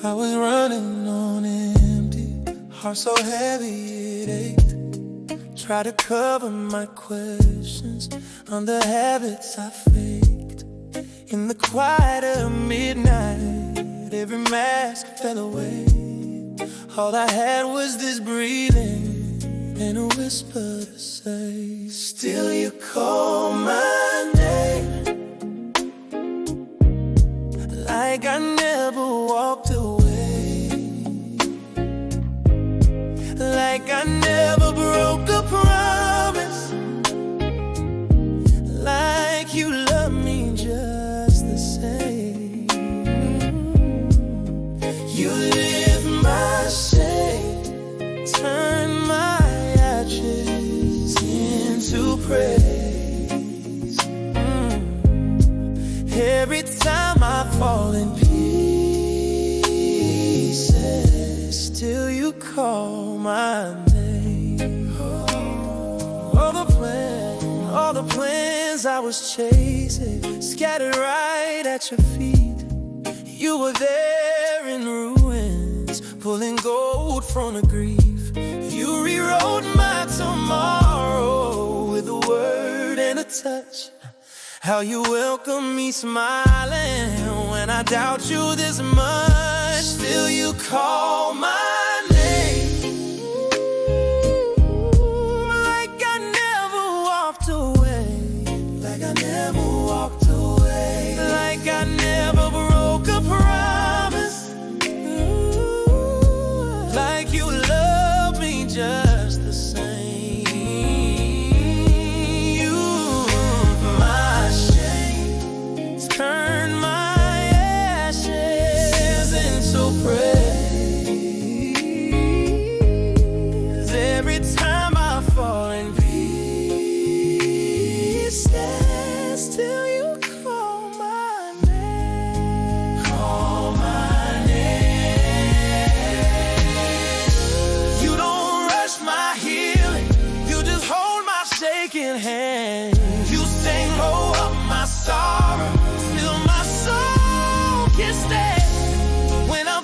I was running on empty, heart so heavy it ached. Try to cover my questions under habits I faked. In the quiet of midnight, every mask fell away. All I had was this breathing and a whisper to say, still you call my name, like I never walked away, like I never broke a promise, like you love me just the same. You lift my shame, turn my ashes into praise. Every time I fall in pieces, still you call my name. All the plans I was chasing, scattered right at your feet. You were there in ruins, pulling gold from the grief. You rewrote my tomorrow with a word and a touch. How you welcome me smiling when I doubt you this much. Still you call my name, like I never walked away, like I never walked away, like I never broke a promise, like you love me just the same. Turn my ashes into praise. Every time I fall in pieces, still you call my name. Call my name. You don't rush my healing, you just hold my shaking hand. You say blow up my sorrow, when I'm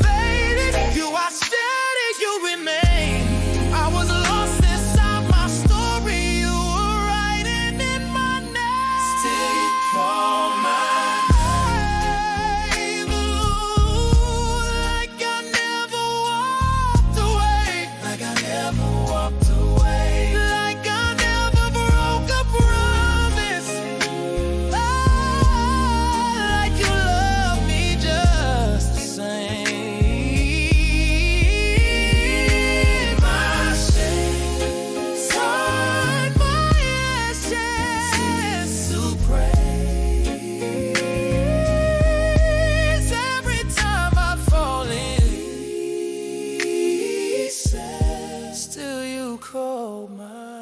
faded, you are steady, you remain. I was lost inside my story, you were writing in my name. Still you call my name, like I never walked away, like I never walked away, like I never broke a promise, like you love me just the same. Still you call my